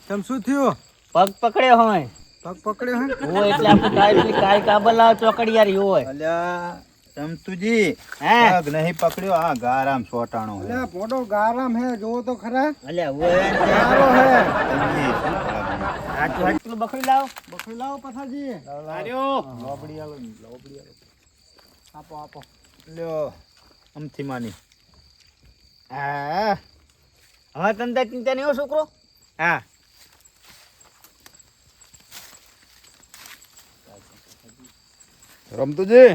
તમ શું થયું? પગ પકડ્યો હોય પગ પકડ્યો હે? હોય એટલે આપણે કાઈ કાબલ લાવ ચોકડિયારી હોય અલ્યા ચમતુજી હે પગ નહીં પકડ્યો આ ગારામ સોટાણો હે. અલ્યા પોડો ગારામ હે, જોવો તો ખરા. અલ્યા હોય ગારો હે. સમજી શું પગ? પેલું બકરી લાવ બકરી લાવો પથાજી. આર્યો લોબડી આલો ને, લોબડી આલો. આપો આપો. લ્યો અમથી માની. હા હવે તને ચિંતા નહીં હો છોકરો. હા રમતુજી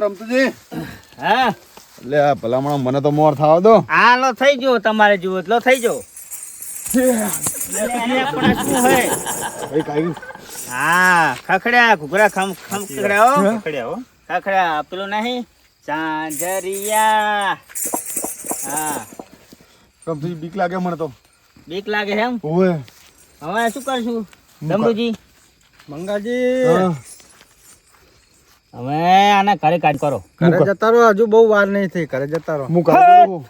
રમતુજી હા લે આ ભલામણ મને તો મોર થાવ દો. હા લો થઈ ગયો તમારે જુઓ લો થઈ ગયો. ભાઈ કાઈ હા ખખડ્યા ઘૂઘરા ખમ ખખડ્યા હો પકડ્યા હો. ખખડ્યા પેલું નહીં ચાંજરિયા. હા રમતુજી બીક લાગે મને તો. બીક લાગે એમ. ઓય હવે શું કરશું દમરુજી? મંગાજી હવે આના ઘરે કાઢ કરો. ઘરે જતા રહો, હજુ બહુ વાર નહીં થઈ. ઘરે જતા રહો. હું કરે જવું.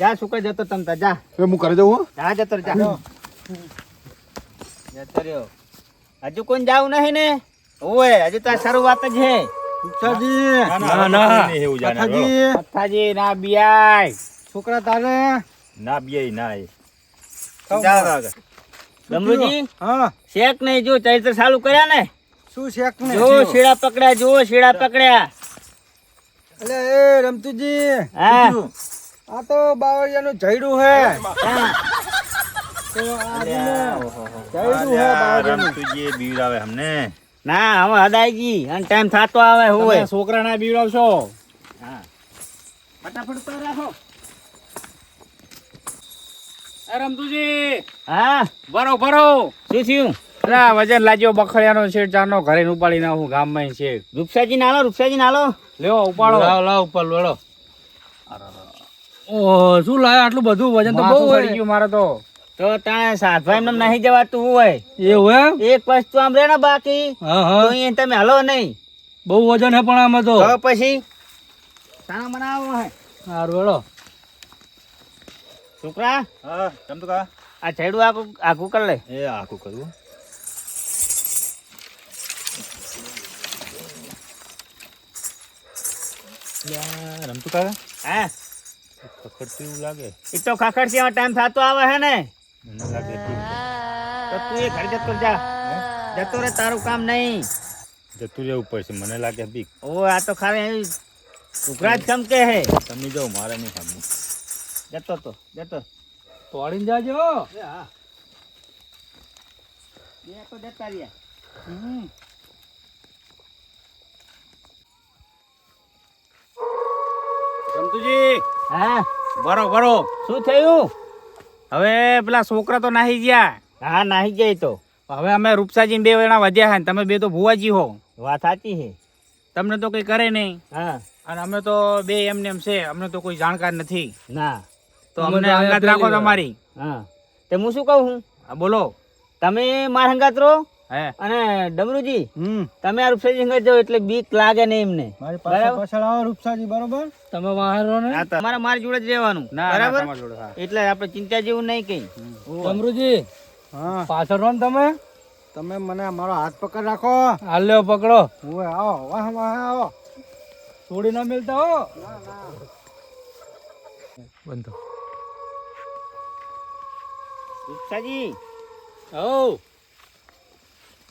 જા સુકા જતો તમતા જા હું કરે જવું. જા જતો રે, જા જતો રહ્યો. હજુ કોઈ જાવું નહીં ને? ઓય હજુ તો આ શરૂઆત જ છે. પથાજી એવું જાણે બરો. પથાજી પથ્થાજી ના બિયાય છોકરા તારે ના બીએ ના એ. જાઓ આગળ. દમરુજી હા શેક નહીં જો ચરિત્ર ચાલુ કર્યા ને શું શેક ને? જો શીડા પકડ્યા જો શીડા પકડ્યા. અલે એ રમતુજી, હા આ તો બાવળિયાનું જયડું હે. હા. તો આ અલ્યા, જયડું ઓહો. હે બાવળિયાનું. રમતુજી બીવડાવે અમને. ના હવે હદાયજી અને ટાઈમ થતો આવે હોય છોકરા ના બીવડાવશો. હા ફટાફટ તો રાખો. રમતુજી હા ભરો ભરો. શું થયું? અલા વજન લાગ્યો બખડિયાનો શેઠ ચારનો ઘરે ઉપાડી નાખું ગામમાં છે. રૂપસાજી નાલો રૂપસાજી નાલો. લ્યો ઉપાડો. લાવ ઉપર વેળો. ઓહ શું લાયા આટલું બધું વજન તો બહુ પડી હોય. ગયું મારે તો. તો તાણે સાધવા એમને નહીં જવાતું હોય. એવું એમ? એક વસ્તુ આમ રે ને બાકી હા તો હા અહીંયા તમે હલો નહીં. બહુ વજન હે પણ આમાં તો. તો પછી તાણા બનાવો હે સારું વેળો. છોકરા હા ચમતુ કા આ છેડું આખું આખું કરી લે. એ આખું કરું. યા રમતુ કા હા પકડતું એવું લાગે. એ તો ખખડ છે ટાઈમ થતો આવે હે ને મને લાગે તો તું એ ઘરે જતો જા. જતો રે તારું કામ નહીં. જતું રહેવું પડશે મને લાગે બીક. ઓ આ તો ખાલી ઉઘરા જ ચમકે હે. તમે જાઓ મારે નહીં સામું. જતો તોડીને જાજો. હા બે તો જતા રહ્યા. રમતુજી હા બરો બરો. શું થયું? હવે પેલા છોકરા તો નાહી ગયા. હા નાહી જાય તો હવે અમે રૂપસાજી બે વેણા વધ્યા હે ને તમે બે તો ભુવાજી હો. વાત સાચી છે. તમને તો કઈ કરે નહીં હા અને અમે તો બે એમને એમ છે. અમને તો કોઈ જાણકાર નથી ના તો અમને અંગાત રાખો તમારી. હા તે હું શું કહું છું હા બોલો. તમે મારા હંગાત રહો હે અને ડમરુજી તમે આ રૂપસાજી હંગાત જાઓ એટલે બીક લાગે નહીં એમને. મારી બરાબર. પાછળ આવો રૂપસાજી. બરોબર તમે વાહરો ને. તમારે મારી જોડે જ રહેવાનું ના બરાબર. તમારી જોડે, હા. એટલે આપણે ચિંતા જેવું નહીં કઈ. ડમરુજી હા પાછળ રહો ને તમે. તમે મને મારો હાથ પકડ રાખો. હાલ્યો પકડો. ઓય આવો વાહ વાહ આવો. છોડી ના મિલતા હો. બંધો. રૂપસાજી હો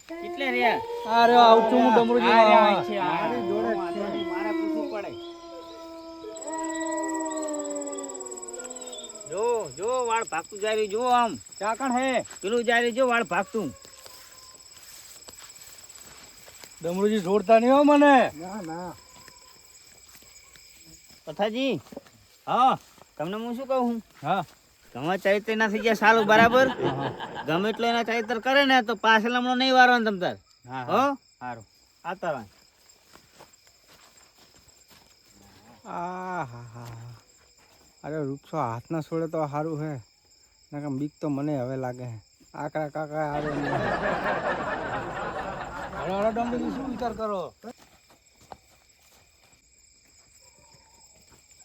કેટલે રહ્યા? અરે આવું છું હું ડમરુજી. આ રહ્યા છે, આ. મારી જોડે જ છે. મારે પૂછવું પડે. જો જો વાળ ભાગતું જાય રહ્યું, જો આમ ચાકણ હે પેલું જાય રહ્યું, જો વાળ ભાગતું. ડમરુજી જોડતા નહીં હો મને. ના ના પથાજી હા તમને હું શું કહું? હા ગમે ચરિત્ર ના થઈ ગયા સાલું બરાબર. ગમે એટલો એના ચરિત્ર કરે ને તો પાછળ હમણાં નહીં વારવાનું તમ તાર. હો સારું. આતા રહો. અરે વૃક્ષો હાથ ના છોડે તો સારું હે. ના બીક તો મને હવે લાગે હે. આકરા કાકા આવે હળો ડમરી શું વિચાર કરો?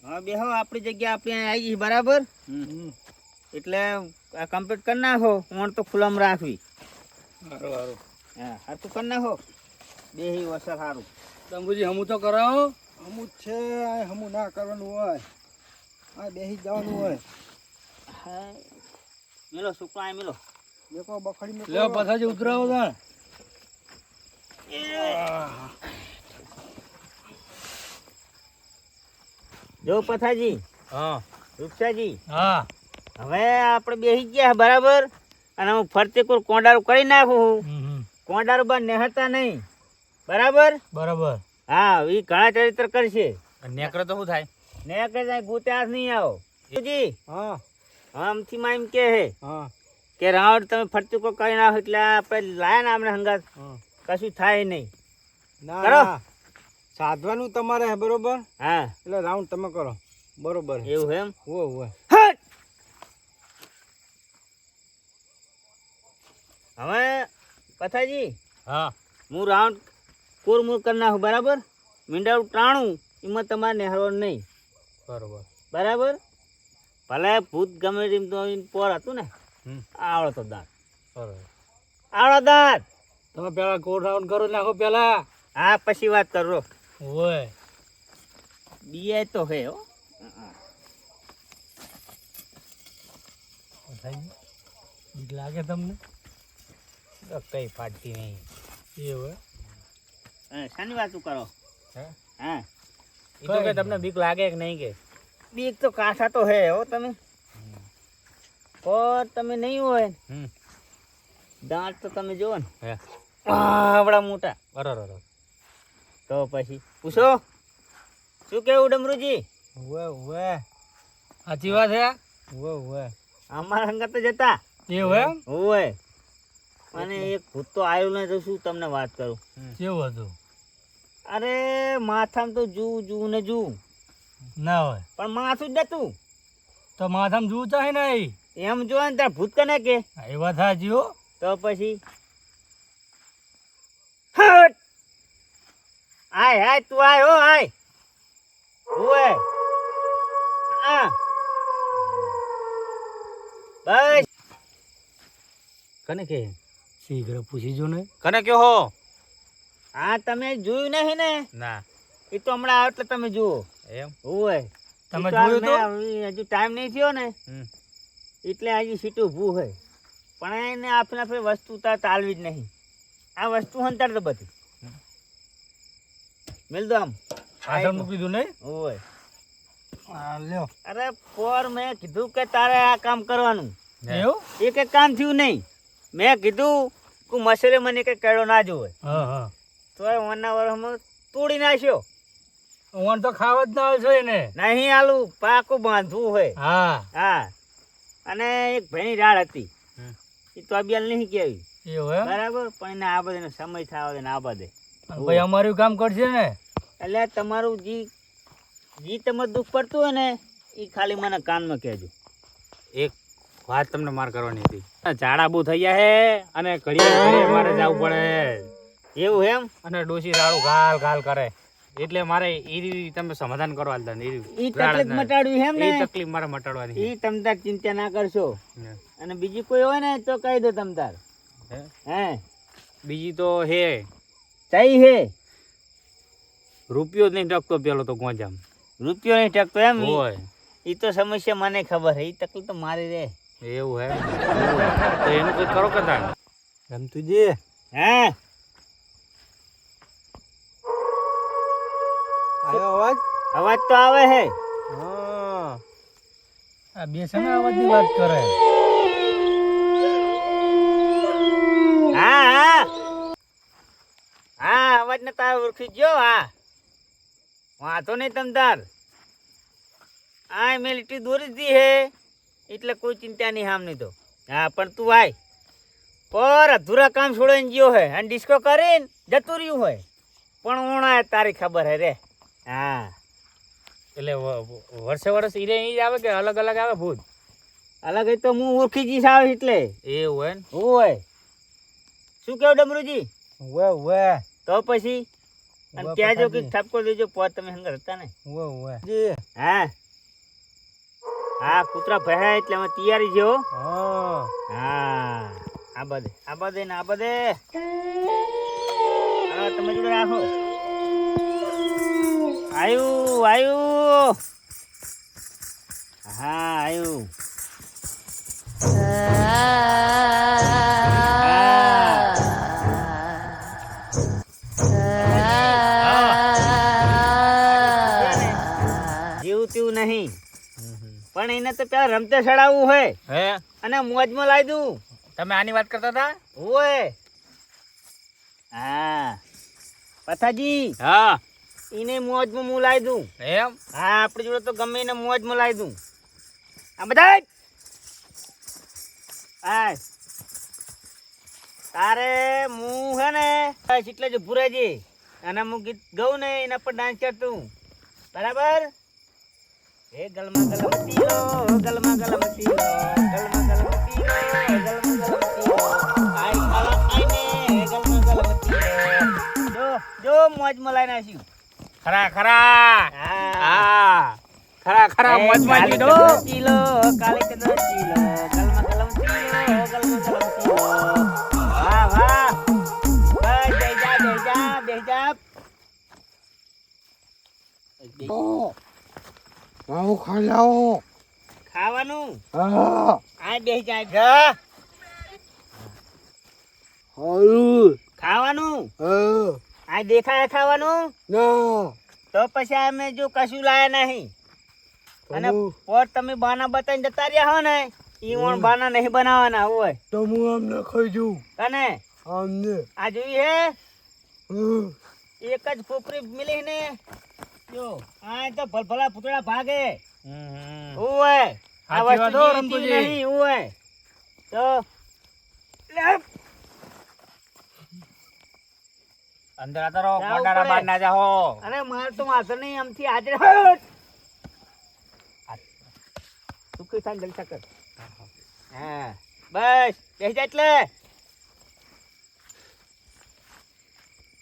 હા બેહો આપણી જગ્યા આપણે આવી ગઈ બરાબર. એટલે આ કમ્પ્લીટ કરી નાખો. ઓણ તો ખુલ્લામાં રાખવી. સારું સારું. હા હરખું કરી નાખો. બેહી વસર સારું. તંબુજી હમું તો કરાવો. હમું જ છે, આ હમું ના કરવાનું હોય, આ બેસી જવાનું હોય. હા મેલો સુકડો આ મેલો. દેખો બખડી મેં લે પાછા ઉતરાવો તાણ. જો પથાજી, હા રૂપસાજી, હા હવે આપણે બેસી ગયા બરાબર. અને હું ફરતે કોઈ કોંડારું કરી નાખું. કોંડારું બાર નેહતા નહીં, બરાબર? બરાબર. હા એ ઘણા ચરિત્ર કરશે. નેકરો તો શું થાય? નેકર જાય ગોતે હાથ નહીં આવો. જી હા આમથી માં એમ કે હે હા કે રાવણ તમે ફરતું કોઈ કરી નાખો એટલે આપણે લાયા ને આપણે હંગાત હા. કશું થાય નહીં. ના કરો. ના, સાધવાનું તમારે હે બરોબર, હા એટલે રાઉન્ડ તમે કરો બરોબર. એવું એમ. હોય હટ! હવે પથાજી હા હું રાઉન્ડ કોરમૂર કરી નાખું, બરાબર? મીંડાળું ટાણું એમાં તમારે નેહરવાનું નહીં, બરોબર. બરાબર? ભલે ભૂત ગમે તેમ તો પોર હતું ને આવડો તો દાંત, બરોબર. આવડો દાંત. તમે પેલા કોડ રાઉન્ડ કરો નાખો પેલા. હા પછી વાત કરો. હોય બીએ તો હે હો. બીક લાગે તમને? કઈ ફાટતી નહીં. એવું શાની વાતું કરો? હે? હા એ તો કે તમને બીક લાગે કે નહીં કે? બીક તો કાંઠા તો હે હો તમે. પર તમે નહીં હોય દાંત તો તમે જુઓ ને હે આવડા મોટા. બરોબર. તો પછી પૂછો શું કેવું ડમરુજી? હોય સાચી વાત હે. હોય અમારા હંગાત જ હતા. એવું એમ? હોય. અને એક ભૂત તો આવ્યું ને તો શું તમને વાત કરું. કેવું હતું? અરે માથામાં તો જુ ને જુ ના હોય પણ માથું જ નતું. તો માથામાં જૂ ચાહે ને એમ જો ને ત્યાં ભૂત કને કે એ વાત સાચી હો. તો પછી હટ! આય આય તું આય હો આય. હોય હા બસ. કને કે? શીઘ્ર પૂછી જો ને. કને કયો હો? હા તમે જોયું નહીં ને? ના. એ તો હમણાં આવે એટલે તમે જુઓ. એમ? હોય તમે ઈ તો જોયું તો? મેં હજુ ટાઈમ નહીં થયો ને એટલે હજી સીટું ઊભું હોય. પણ એને આપણે વસ્તુ તો ચાલવી જ નહીં. આ વસ્તુ હંતાડ તો બધી મેલ દો આમ. પાછળ મૂકી દઉં નહીં? હોય. હા લ્યો. અરે પોર મેં કીધું કે તારે આ કામ કરવાનું. એવું? એ કઈ કામ થયું નહીં. મેં કીધું કે મસરે મને કઈ કેળો ના જોવે હા હા. તો ઓના વર્ષમાં તોડી નાખ્યો. ઓન તો ખાવા જ ના આવે છે એને. નહીં આલું પાકું બાંધવું હોય. હા હા અને એક ભેણી રાડ હતી એ તો અબિયાલ નહીં કેવી, એવું એમ? બરાબર? પણ એને આ બધે સમય થવા દે ને આ બધે અને ભાઈ અમારું કામ કરશે ને. એટલે તમારું જી તમારે દુઃખ પડતું હોય ને એ ખાલી મને કાનમાં કહેજો. એક વાત તમને માર કરવાની હતી. ઝાડા બહુ થઈ ગયા હે અને ઘડીએ મારે જવું પડે. એવું એમ? અને ડોશી રાડું ગાલ ગાલ કરે એટલે મારે ઈ તમે સમાધાન કરવા આલતા ને ઈ તકલીફ મટાડવી એમ ને? ઈ તકલીફ મારે મટાડવાની. ઈ તમતાર ચિંતા ના કરશો. અને બીજી કોઈ હોય ને તો કહી દો તમતાર. હે બીજી તો હે સહી હે. રૂપિયો જ નહીં ટકતો પેલો તો ગોંજામ. રૂપિયો નહીં ટકતો એમ? હોય ઈ તો સમસ્યા મને ખબર હે. ઈ તકલીફ તો મારી રે. એવું હે તો એનું કઈ કરો કે તાણ. રમતુજી હે આવ્યો અવાજ? અવાજ તો આવે હે. હા આ બે શેના અવાજની વાત કરે? હા હા હા અવાજ ને તાર ઓળખી ગયો. હા વાંધો નહીં તમતાર. આ મેં લીટી દોરી દી હે એટલે કોઈ ચિંતા નહીં હામની તો. હા પણ તું આય પર અધૂરા કામ છોડીને ગયો હે અને ડિસ્કો કરીને જતું રહ્યું હોય પણ ઓણા તારી ખબર હે રે. હા એટલે વર્ષે વર્ષ ઈરે ઈ જ આવે કે અલગ અલગ આવે ભૂત? અલગ તો હું ઓળખી જઈશ આવે એટલે. એવું હે ને? હોય શું કેવું ડમરુજી? હોય તો પછી અને કહેજો કે ઠપકો દેજો પોત તમે હંગર હતા ને. હોય જી હા હા કૂતરા ભયા એટલે અમે તૈયારી છે હો. હા હા આ બધે ને આ બધે હા તમે જોડે રાખો. આયુ હા આયુ જેવું તેવું નહીં પણ એને તો પેલા રમતે ચડાવવું હોય હે અને મોજમાં લાવી દઉં. તમે આની વાત કરતા હતા? ઓય હા પથાજી હા એને મોજમાં હું લાવી દઉં. એમ હા આપણી જોડે તો ગમે એને મોજમાં લાવી દઉં. આ બધા હા તારે હું હે ને બસ એટલે જ ઉભું રહેજે અને હું ગીત ગાઉં ને એના પર ડાન્સ કરતું બરાબર. એ ગલમા ગલમ તીલો ગલમા ગલમ તીલો ગલમા ગલમ તીલો ગલમા ગલમ તીલો આઈ ખાવા આઈને ગલમા ગલમ તીલો જો મોજમાં લાઈને આસ્યું. ખરા ખરા હા ખરા ખરા મોજમાં કાલે જીડો. ચંદ્ર ચીલો કાલે ચંદ્ર ચીલો ગલમા ગલમ તીલો ગલમા ગલમ તીલો વાહ વાહ બસ બેજા આવો ખાઈ લાવો. ખાવાનું હા આ બેસી જાય હારું ખાવાનું હા આ દેખાય ખાવાનું ના તો પછી અમે જો કશું લાયા નહીં અને પોટ તમે બાના બતાવીને જતા રહ્યા હો ને ઈ ઓણ બાના નહીં બનાવવાના હોય તો હું આમને ખાઈ જઉં કને આમને આ જોઈ હે હમ. એક જ ખોપરી મિલી ને જો આ તો ભલભલા પૂતળા ભાગે ઓય આ સાચી વાત વસ્તુ હો, જીવતી રમતુજી. નહીં ઓય તો લે અંદર આતા રહો જાવું ગોડારા પડે. બાર ના જાહો. અરે માર તો માથે નહીં આમથી હાજર સુખી થાય જલસા કર. હા બસ બેસી જા એટલે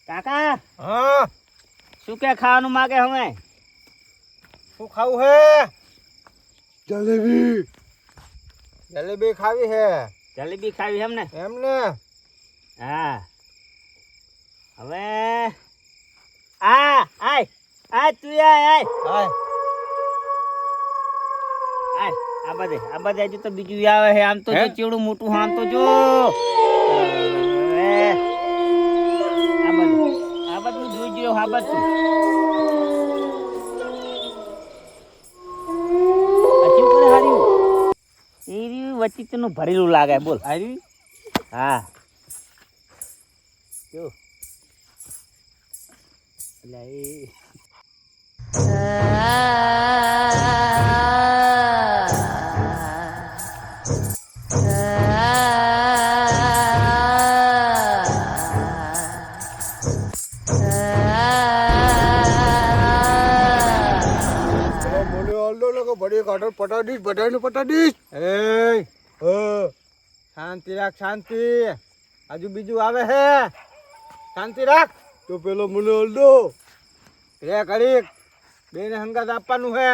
કાકા હા શું કે ખાવાનું માગે હવે શું ખાવું હે? જલેબી જલેબી ખાવી હે જલેબી ખાવી એમ ને એમને હા હવે આ તું આય હાય આ બધે હજુ તો બીજું આવે છે આમ તો જો હે? ચેવડું મોટું આમ તો જો આ બધું જોઈ ગયો આ બધું હજુ કરે હાર્યું એ રહ્યું વચ્ચે તેનું ભરેલું લાગે બોલ હાર્યું હા જો એટલે એ મને ઓલડો લોકો બડી કાઢો પટાડીશ બધાને પટાડીશ એ શાંતિ રાખ શાંતિ હજુ બીજું આવે હે શાંતિ રાખ તો પેલો મને ઓલડો રે કરી બેને હંગાત આપવાનું હે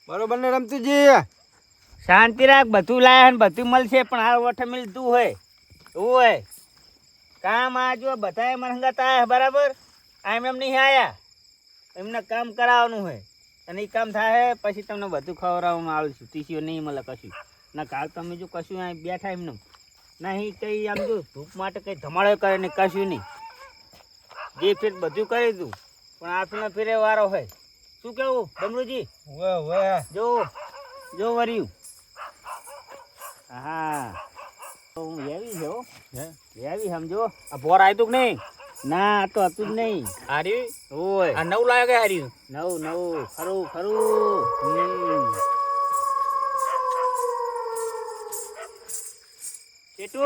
બરોબર ને રમતુજી શાંતિ રાખ બધું લાયા ને બધું મળશે પણ આ વઠે મિલતું હોય હોય કામ આ જો બધા મરંગાત આયા બરાબર આમ એમ નહીં આયા એમને કામ કરાવવાનું હોય અને એ કામ થાય પછી તમને બધું ખવડાવવામાં આવે છે ટીસીઓ નહીં મળે કશું ના કાલ તમે જો કશું અહીં બેઠા એમને નહીં કંઈ આમ જો ધૂપ માટે કંઈ ધમાડો કરે ને કશું નહીં જે ફેર બધું કરી દઉં પણ આપનો ફેરે વારો હોય શું કેવું ડમરુજી વે વે જો વર્યું હા તો હું લેવી છે હો લેવી સમજો આ બોર આયતું કે નહીં? ના આ તો હતું જ નહીં હાર્યું ઓય આ નવું લાયો કે હાર્યું? નવું ખરું ચેટુ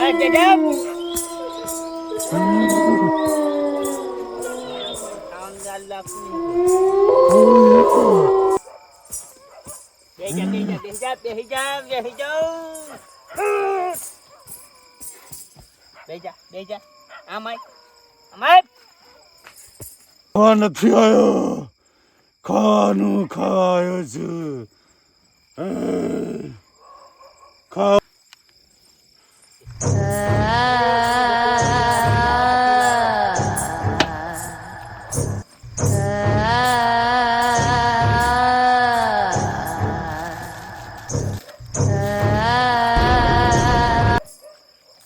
એ ચેટુ બેહી જા આમ આય ખાવા નથી આવ્યો, ખાવાનું ખાયો છું. ખા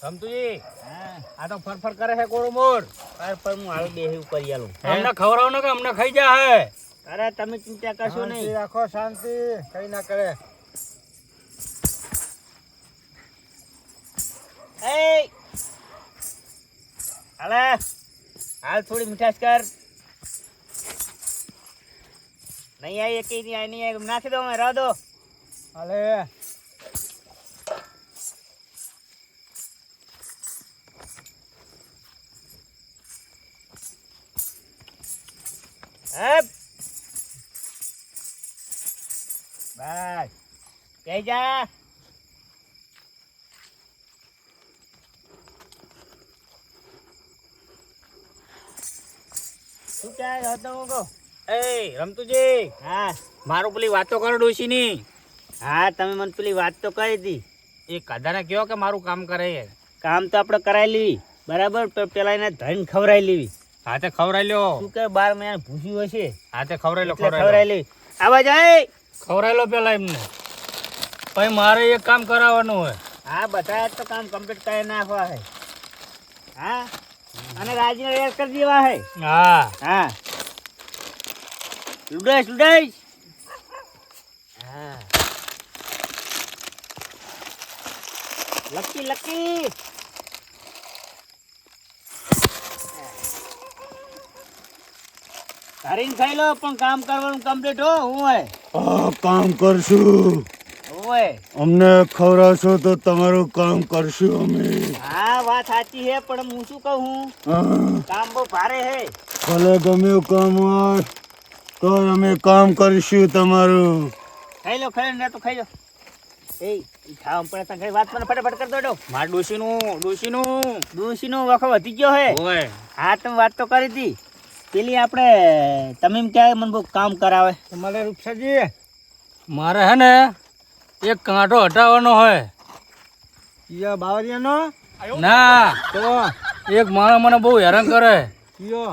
રમતુજી હા આ તો ફરફર કરે છે કોળો મોર. પર હું હાલ બેહી ઉપર આલું અમને ખવડાવો ને કે અમને ખાઈ જા હે. અરે તમે ચિંતા કરશો શાંતિ નહીં. રાખો, શાંતિ, કઈ ના કરે. એ હાલે હાલ થોડી મીઠાશ કર. નહીં આવી એક નહીં આવી નાખી દો રાહ દો. હાલે હપ. બસ જઈ જા. શું ક્યાં હતો હું કહું? એ રમતુજી હા મારું પેલી વાતો કરો ડોશીની. હા તમે મને પેલી વાત તો કરી હતી. એ કાદાને કહો કે મારું કામ કરે. કામ તો આપણે કરાવી લેવી બરાબર, પણ પેલા એને ધન ખવડાવી લેવી. હાથે ખવડાવી લ્યો. શું કે 12 મહિના ભૂસ્યું હશે હાથે ખવડાવી લો, એટલે ખવડાવી ખવડાવી લેવી. આવા જાય. ખવડાવી લો પેલા એમને. પછી મારે એક કામ કરાવવાનું હોય. હા બધા તો કામ કમ્પ્લીટ કરી નાખવા હે. હા અને રાજીને રેડ કરી દેવા હે. હા હા લુડાઈશ લુડાઈશ. હા લકી લકી. તારીને ખાઈ લો પણ કામ કરવાનું કમ્પ્લીટ હો. હું હોય આ કામ કરશું. હોય. અમને ખવડાવશો તો તમારું કામ કરશું અમે. હા વાત સાચી છે પણ હું શું કહું હા, કામ બહુ ભારે હે. ભલે ગમે એવું કામ હોય તો અમે કામ કરીશું તમારું. ખાઈ લો ખાઈ લો ને તો ખાઈ લો. એ ખાવા પડે તો કઈ વાત મને ફટાફટ કરી દો. મારા ડોશીનું ડોશીનો વખો વધી ગયો હે. હોય. હા તમે વાત તો કરી હતી પેલી આપણે તમે એમ ક્યારે મને બહુ કામ કરાવે. તમારે રૂપસાજી મારે હે ને એક કાંટો હટાવવાનો હોય. ઈયા બાવરિયાનો ના તો એક માણસ મને બહુ હેરાન કરે. ઈયો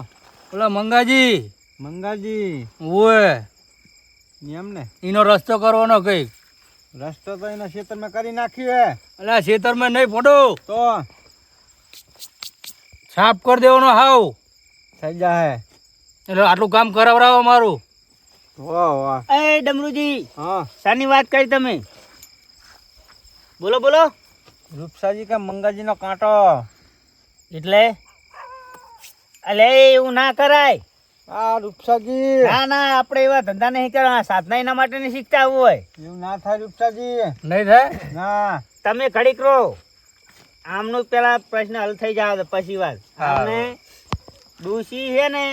પેલા મંગાજી મંગાજી ઓય એમ ને એનો રસ્તો કરવાનો કઈક. રસ્તો તો એના ખેતરમાં કરી નાખ્યું હે. એટલે ખેતરમાં નહીં ફોટો તો સાફ કરી દેવાનો હાવ. થઈ જાય. એટલે આટલું કામ કરાવરાવો મારું. વાહ વાહ. એ ડમરુજી હા શાની વાત કરી તમે? બોલો બોલો. રૂપસાજી કે મંગાજીનો કાંટો. એટલે અલે એવું ના કરાય. આ રૂપસાજી ના ના આપણે એવા ધંધા નહીં કરવા. સાધના એના માટે નહીં શીખતા આવવું હોય. એવું ના થાય રૂપસાજી. નહીં થાય. ના તમે ઘડીક રહો. આમનો પેલા પ્રશ્ન હલ થઈ જાય તો પછી વાત. હા. આમને ડોશી છે ને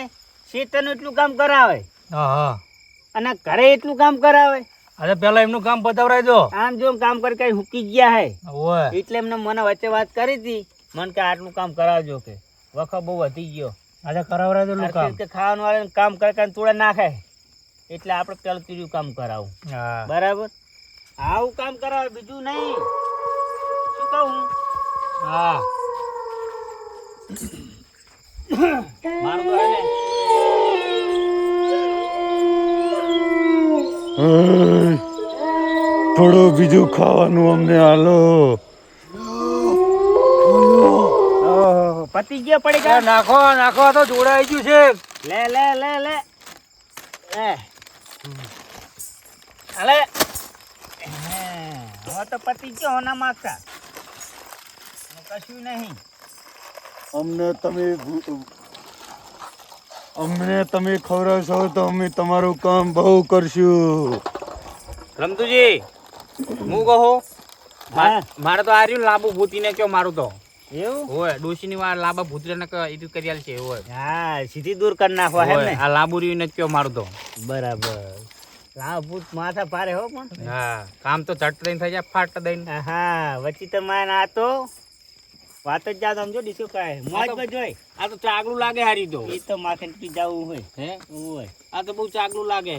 શેતરનું એટલું કામ કરાવે હા હા. અને ઘરે એટલું કામ કરાવે. અરે પેલા એમનું કામ પતાવરાઈ દો. આમ જો કામ કરી કઈ હુકી ગયા હે ઓય એટલે એમને મને વચ્ચે વાત કરી હતી. મને કે આટલું કામ કરાવજો કે વખત બહુ વધી ગયો. આજે કરાવરાઈ દો સરખી કામ. રીતે ખાવાનું વાળાને કામ કરે કરીને તોડે નાખે એટલે આપણે પેલું ત્રીજું કામ કરાવું. હા બરાબર આવું કામ કરાવે બીજું નહીં. શું કહું હા. મારું તો હે ને થોડું બીજું ખાવાનું અમને હાલો. ઓહો, પતી ગયો પડી ગયા. નાખો નાખો તો જોડાઈ ગયું છે. લે લે લે લે લે હાલે. હવે તો પતી ગયો ના માગતા કશું નહીં. અમને તમે ખવડાવશો તો અમે તમારું કામ બહુ કરશું. રમતુજી હું કહું હા. મારે તો આ રહ્યું લાંબુ ભૂતીને કયો મારું તો એવું હોય ડોશીની વાર લાંબા ભૂતરીને એ કરી આલ છે હોય. હા સીધી દૂર કરી નાખવા હે ને. આ લાંબુ રહ્યું ને કયો મારું તો. બરાબર ભૂત માથા ભારે હો પણ. હા કામ તો ચટ દઈને થઈ જાય ફાટ દઈને. હા વચ્ચે તો મારે આ તો વાત જ જા સમજો ડીસો કાય મોજ બજોય આ તો ચાગલું લાગે હારી તો. એ તો માથે પી જાવું હોય હે હોય. આ તો બહુ ચાગલું લાગે.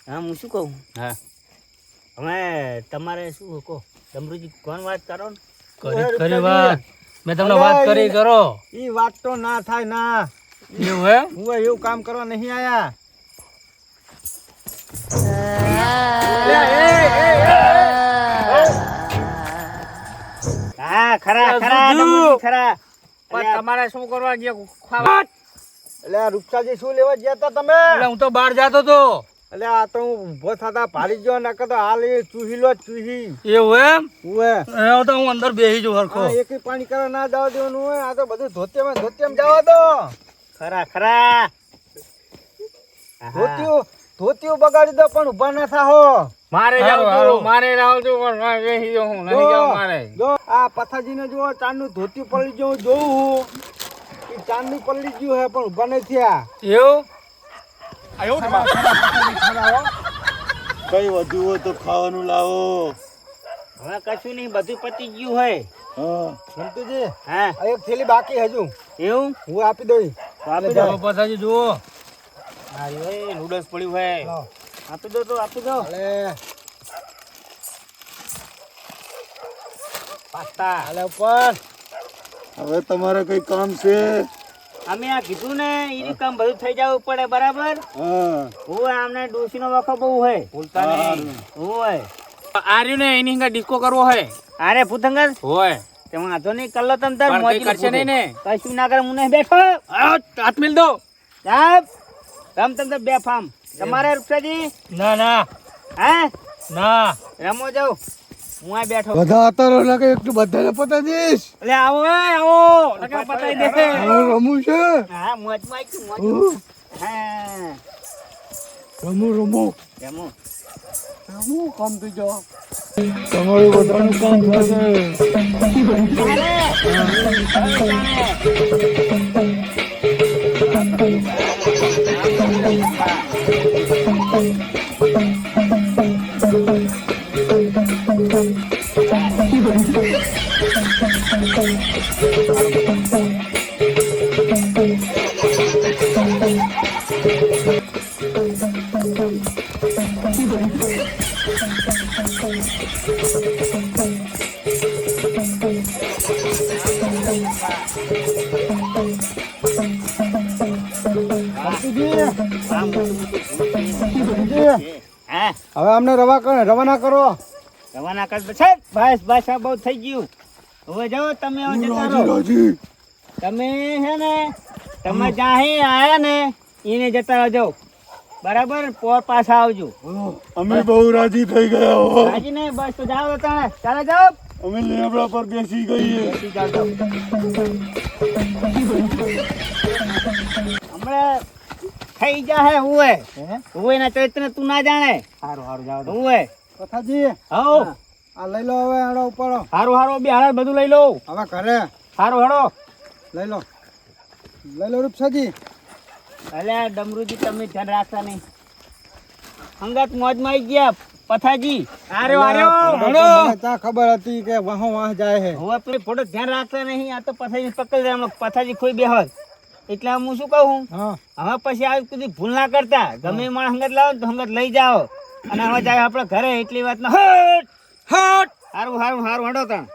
હા હું શું કહું હા હવે તમારે શું કહો ડમરુજી કોણ વાત કરો ને કરી વાત મેં તમને વાત કરી કરો ઈ વાત તો ના થાય ના. એવું હે હું એવું કામ કરવા નહીં આયા. હા ખરા ખરા ડમરુજી ખરા પણ તમારે શું કરવા ગયા ખાવા? એટલે આ રૂપસાજી શું લેવા ગયા તા તમે? એટલે હું તો બહાર જાતો તો એટલે આ તો હું ઊભો થતા ભારી ગયો નકર તો હાલ એ ચૂહી લો ચૂહી. એવું એમ ઉવે હવે તો હું અંદર બેસી જઉં હરખો આ એકેય પાણી કરવા ના જવા દેવાનું હોય. આ તો બધું ધોતિયામાં જવા દો. ખરા ખરા ધોતિયું બગાડી દો પણ ઊભા ના થાહો. મારે હારું, જાવ હારું. મારે રાવ તો બેસી જાઉં હું નહીં જાઉં મારે. જો આ પથાજીને જુઓ ચાંદનું ધોતિયું પડી ગયું જોઉં હું. ઈ ચાંદનું પડી ગયું હે પણ ઊભા નહીં થયા. એવું કઈ વધુ હોય તો ખાવાનું લાવો. હવે કશું નહીં બધું પતી ગયું હોય હા સંતુજી હા આ એક થેલી બાકી હજુ એવું હું આપી દઉં. તો આપી દો પાછા જુઓ નૂડલ્સ પડ્યું હોય. લાવો. આપી દો તો આપી દો હાલે પાસ્તા હાલે ઉપર. હવે તમારે કઈ કામ છે? અમે આ કીધું ને ઈ કામ બધું થઈ જવું પડે બરાબર હા હોય આમને ડોશીનો વખો બહુ હોય ભૂલતા નહીં. હોય આ રહ્યું ને એની હંગાત ડિસ્કો કરવો હોય. અરે ભૂતંગર હોય તે વાંધો નહીં કર લો તમ તાર પણ મોજી કઈ કરશે નહીં ને? કશું ના કરે હું નહીં બેઠો હાથ મિલ દો. સાહેબ રમ તમ તાર બે ફામ તમારે રૂપસાજી ના ના હા ના રમો જાવ હું આ બેઠો બધા હતા લાગે એક બધાને પતા દઈશ. એટલે આવો એ આવો નકર પતાઈ દે રમવું છે. હા મોજમાં આવી મોજ હા રમવું રમો રમવું કામ થઈ જાવ. તમારું બધાનું કામ થશે. હા હવે અમને રવાના કરો. રવાના કર પછી બસ આ બહુ થઈ ગયું હવે જાઓ તમે હવે જતા રહો રાજી તમે હે ને તમે જાહી આયા ને એને જતા રહેજો બરાબર પોર પાછા આવજો અમે બહુ રાજી થઈ ગયા હો. હાજી નહીં બસ તો જાઓ તાણે ચાલે જાઓ અમે લેબડા પર બેસી ગઈએ. બેસી જાઓ જાઓ. હમણાં થઈ જાહે હુએ ના ચરિત્ર તું ના જાણે સારું સારું જાવ હુએ કથાજી હો આ લઈ લો હવે હેડો ઉપર. હારું હારું બે હાર બધું લઈ લઉં હવે ઘરે હારું હારો લઈ લો રૂપસાજી. અલ્યા ડમરુજી તમે ધ્યાન રાખતા નહીં હંગાત મોજમાં આવી ગયા પથાજી મને ચા ખબર હતી કે વાહ જાય છે. હવે પેલી ફોટો ધ્યાન રાખતા નહીં આ તો પથાજી પકડી દે પથાજી કોઈ બેહત એટલે હું શું કહું હા હવે પછી આવી બધી ભૂલ ના કરતા ગમે એ માણસ હંગત લાવો ને તો હંગત લઈ જાઓ અને હવે જાય આપણે ઘરે એટલી વાત ના હટ હટ હારું હારું હારું હડો તાં